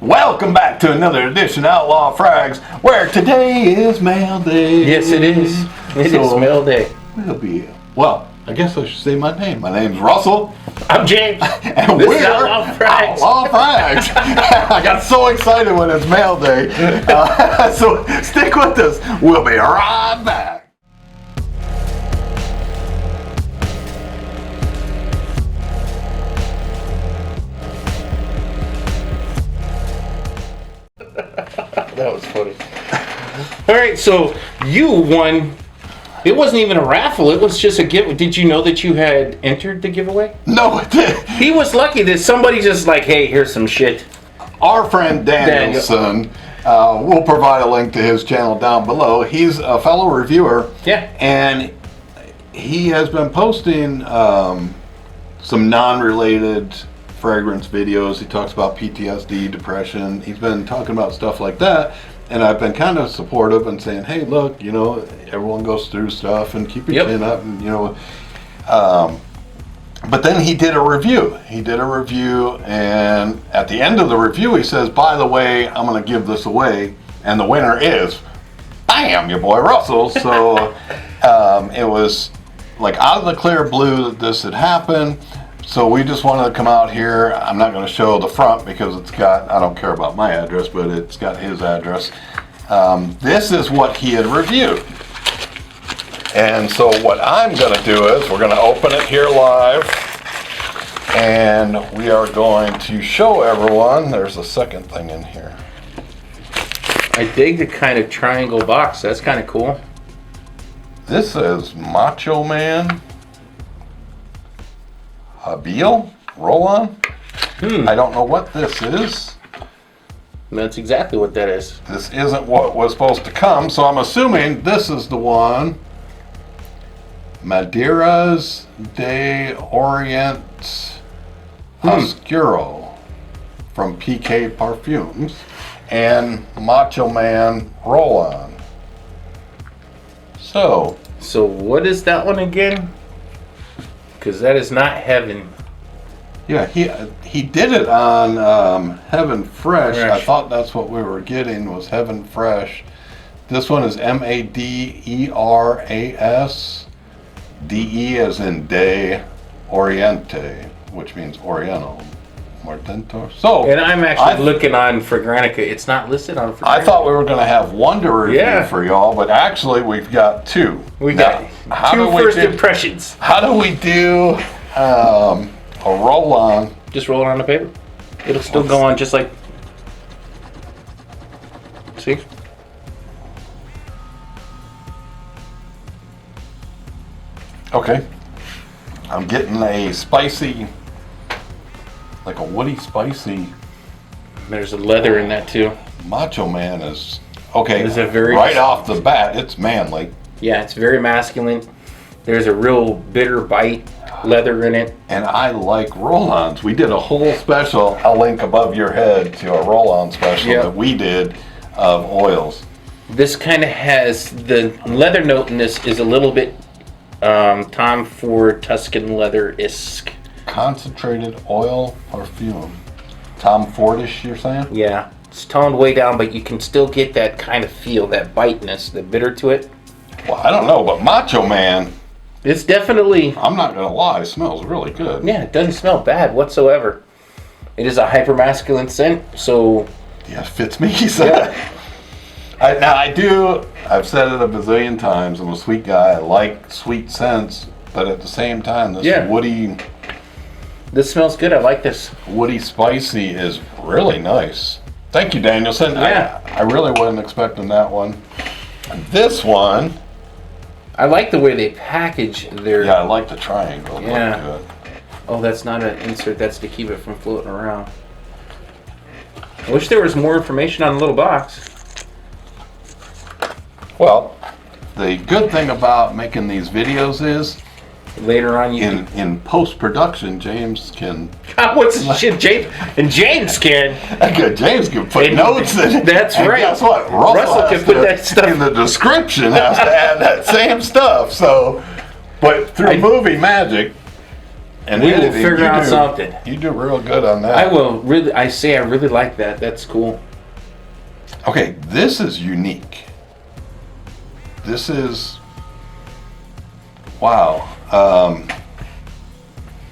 Welcome back to another edition of Outlaw Frags, where today is mail day. Yes, it is. It is mail day. Well, I guess I should say my name. My name's Russell. I'm James. And this we're is Outlaw Frags. Outlaw Frags. I got so excited when it's mail day. So stick with us. We'll be right back. That was funny. All right, so you won. It wasn't even a raffle. It was just a giveaway. Did you know that you had entered the giveaway? No, I did. He was lucky that somebody just like, hey, here's some shit. Our friend Danielson, we'll provide a link to his channel down below. He's a fellow reviewer. Yeah. And he has been posting some non-related fragrance videos. He talks about PTSD, depression. He's been talking about stuff like that. And I've been kind of supportive and saying, hey, look, you know, everyone goes through stuff and keep your chin up. And, you know, but then he did a review. And at the end of the review, he says, by the way, I'm going to give this away. And the winner is, bam, your boy Russell. So it was like out of the clear blue that this had happened. So we just wanted to come out here. I'm not going to show the front because it's got, I don't care about my address, but it's got his address. This is what he had reviewed. And so what I'm going to do is we're going to open it here live. And we are going to show everyone. There's a second thing in here. I dig the kind of triangle box. That's kind of cool. This is Macho Man. Nabeel? Roll-on? I don't know what this is. That's exactly what that is. This isn't what was supposed to come, so I'm assuming this is the one. Maderas de Oriente Oscuro from PK Perfumes and Macho Man Roll-on. So what is that one again? Because that is not Heaven. Yeah, he did it on Heaven Fresh. I thought that's what we were getting was Heaven Fresh. This one is Maderas de as in de Oriente, which means Oriental. Mortentor. So, and I'm actually looking on Fragrantica. It's not listed on Fragrantica. I thought we were going to have one to review for y'all, but actually we've got two. We got two first impressions. How do we do a roll-on? Just roll it on the paper. It'll still go on just like... See? Okay. I'm getting a spicy... like a woody spicy. There's a leather in that too. Macho Man is okay. Is it very right off the bat? It's manly. Yeah, it's very masculine. There's a real bitter bite, leather in it. And I like roll-ons. We did a whole special. I'll link above your head to a roll-on special that we did of oils. This kind of has the leather note in this is a little bit Tom Ford Tuscan leather-esque. Concentrated oil perfume. Tom Fordish, you're saying? Yeah. It's toned way down, but you can still get that kind of feel, that biteness, the bitter to it. Well, I don't know, but Macho Man... It's definitely... I'm not going to lie, it smells really good. Yeah, it doesn't smell bad whatsoever. It is a hyper-masculine scent, so... Yeah, it fits me, he said. Yeah. I've said it a bazillion times, I'm a sweet guy, I like sweet scents, but at the same time, this woody... This smells good. I like this. Woody spicy is really nice. Thank you, Danielson. Yeah. I really wasn't expecting that one. This one... I like the way they package their... Yeah, I like the triangle. Yeah. Oh, that's not an insert. That's to keep it from floating around. I wish there was more information on the little box. Well, the good thing about making these videos is... Later on, in post-production, James can... What's the shit, James? And James can... James can put notes in. That's right. Guess what? Russell can put that stuff... in the description has to add that same stuff. So, but through movie magic, And we will editing, figure out something. You do real good on that. I really like that. That's cool. Okay, this is unique. This is, wow.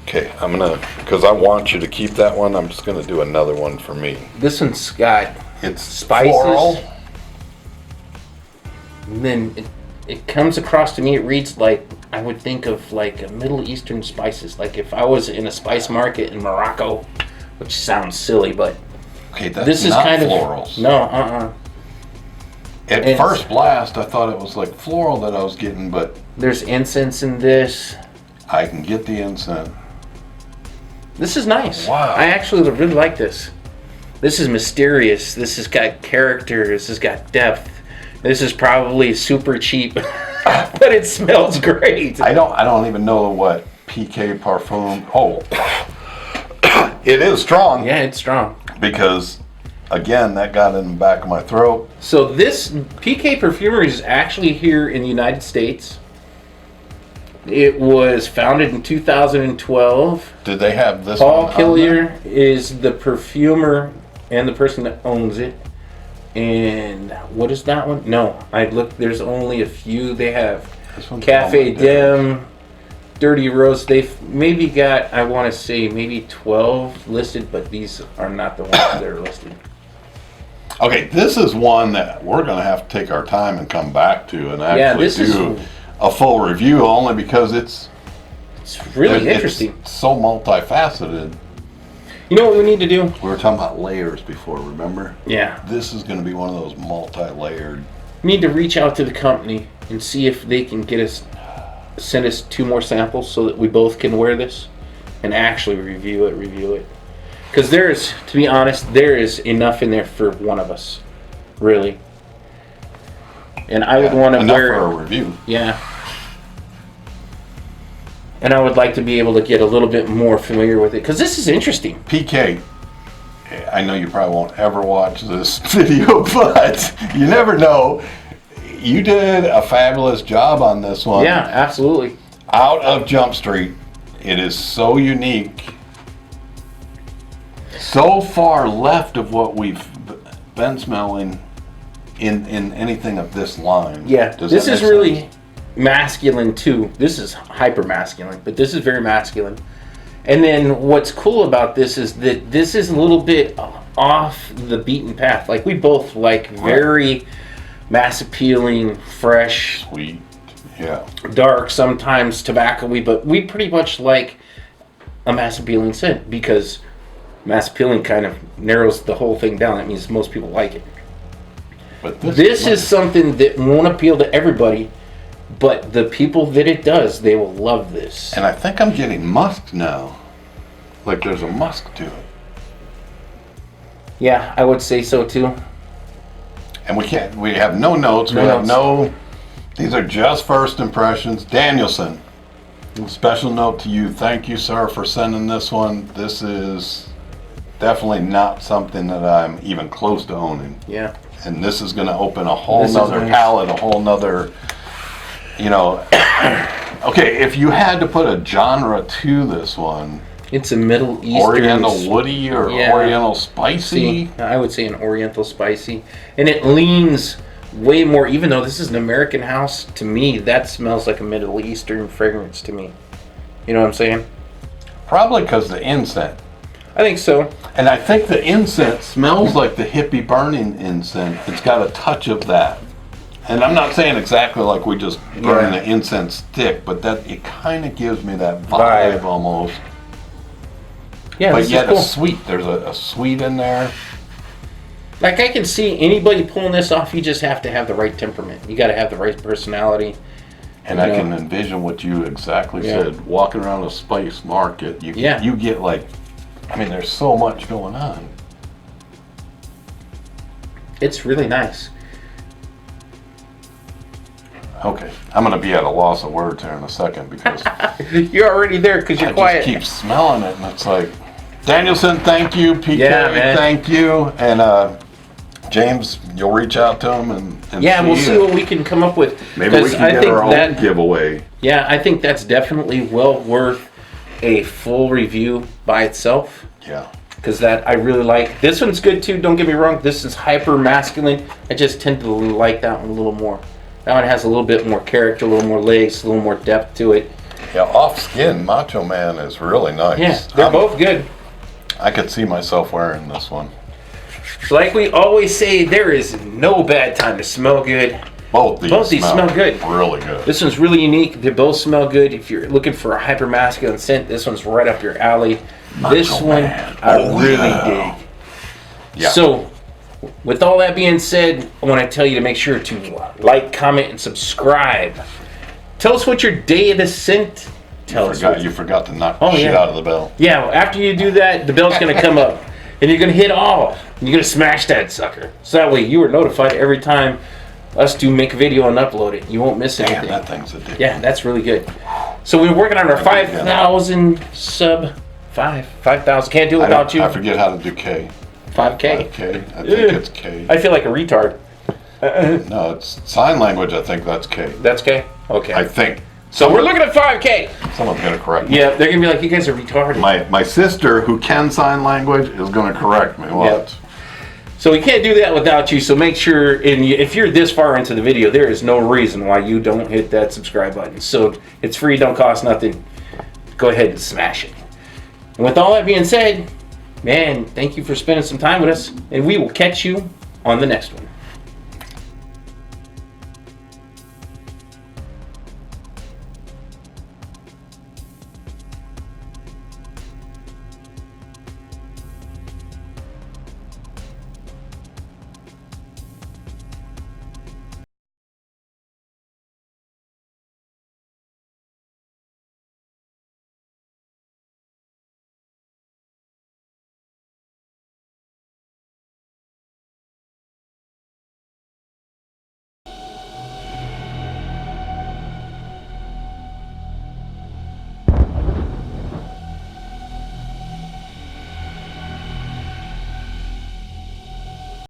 Okay, because I want you to keep that one, I'm just gonna do another one for me. This one's got It's spices. floral. And then it comes across to me, it reads like, I would think of like a Middle Eastern spices. Like if I was in a spice market in Morocco, which sounds silly, but Okay, that's this is not kind florals. of, no, At first blast, I thought it was like floral that I was getting, but there's incense in this. I can get the incense. This is nice. Wow. I actually really like this. This is mysterious. This has got character. This has got depth. This is probably super cheap, but it smells great. I don't even know what PK Perfume. Oh, it is strong. Yeah, it's strong. Because, again, that got in the back of my throat. So this PK Perfumery is actually here in the United States. It was founded in 2012. Did they have this Paul one on Killier is the perfumer and the person that owns it. And what is that one? No, I looked. There's only a few. They have This one's Cafe all my different. Dim, Dirty Rose. They've maybe got, I want to say, maybe 12 listed, but these are not the ones that are listed. Okay, this is one that we're going to have to take our time and come back to and actually do a full review, only because it's really interesting. It's so multifaceted. You know what we need to do? We were talking about layers before, remember? Yeah. This is going to be one of those multi-layered. We need to reach out to the company and see if they can send us 2 more samples so that we both can wear this and actually review it. Because to be honest, there is enough in there for one of us, really. And I would want to wear for a review. Yeah. And I would like to be able to get a little bit more familiar with it because this is interesting. PK, I know you probably won't ever watch this video, but you never know. You did a fabulous job on this one. Yeah, absolutely. Out of Jump Street, it is so unique. So far left of what we've been smelling in anything of this line. Yeah, Does this that is make really sense? masculine too. This is hyper masculine, but this is very masculine. And then what's cool about this is that this is a little bit off the beaten path. Like we both like very mass appealing, fresh, Sweet. Yeah. dark, sometimes tobacco-y, but we pretty much like a mass appealing scent because mass appealing kind of narrows the whole thing down. That means most people like it. But This is something that won't appeal to everybody, but the people that it does, they will love this. And I think I'm getting musk now. Like there's a musk to it. Yeah, I would say so too. And we have no notes. These are just first impressions. Danielson, special note to you. Thank you, sir, for sending this one. This is definitely not something that I'm even close to owning. Yeah. And this is going to open a whole This is nother nice. palette, a whole nother, okay, if you had to put a genre to this one, It's a Middle Eastern... Oriental woody or Yeah. Oriental spicy? I would say an Oriental spicy. And it leans way more, even though this is an American house, to me, that smells like a Middle Eastern fragrance to me. You know what I'm saying? Probably because the incense. I think so. And I think the incense smells like the hippie burning incense. It's got a touch of that. And I'm not saying exactly like we just burn the incense stick, but that it kind of gives me that vibe almost. Yeah, But this yet is cool. a sweet. There's a sweet in there. Like I can see anybody pulling this off, you just have to have the right temperament. You got to have the right personality. And I can envision what you exactly said. Walking around a spice market, you get like, there's so much going on. It's really nice. Okay, I'm going to be at a loss of words here in a second because You're already there because you're I quiet. just keep smelling it, and it's like, Danielson, thank you. PK, man. thank you. And James, you'll reach out to him and we'll see what we can come up with. Maybe we 'Cause can get our own that giveaway. Yeah, I think that's definitely well worth a full review by itself. Yeah. Because that I really like. This one's good too, don't get me wrong. This is hyper masculine. I just tend to like that one a little more. That one has a little bit more character, a little more legs, a little more depth to it. Yeah, off skin, Macho Man is really nice. Yeah, they're both good. I could see myself wearing this one. Like we always say, there is no bad time to smell good. Both these smell good. Really good. This one's really unique. They both smell good. If you're looking for a hyper masculine scent, this one's right up your alley. This Macho one Man. I really dig. Yeah. So, with all that being said, I want to tell you to make sure to like, comment, and subscribe. Tell us what your day of the scent. You forgot to knock the shit out of the bell. Yeah, after you do that, the bell's going to come up. And you're going to hit all. And you're going to smash that sucker. So that way you are notified every time us do make a video and upload it. You won't miss anything. Damn, that thing's addictive. Yeah, that's really good. So we're working on our 5,000 sub. 5,000. Can't do it without you. I forget how to do K. 5K. 5K. I think it's K. I feel like a retard. No, it's sign language. I think that's K. That's K? Okay. I think. So we're looking at 5K. Someone's going to correct me. Yeah, they're going to be like, you guys are retarded. My sister, who can sign language, is going to correct me. Yep. So we can't do that without you, so make sure, and if you're this far into the video, there is no reason why you don't hit that subscribe button. So it's free, don't cost nothing. Go ahead and smash it. And with all that being said, man, thank you for spending some time with us, and we will catch you on the next one.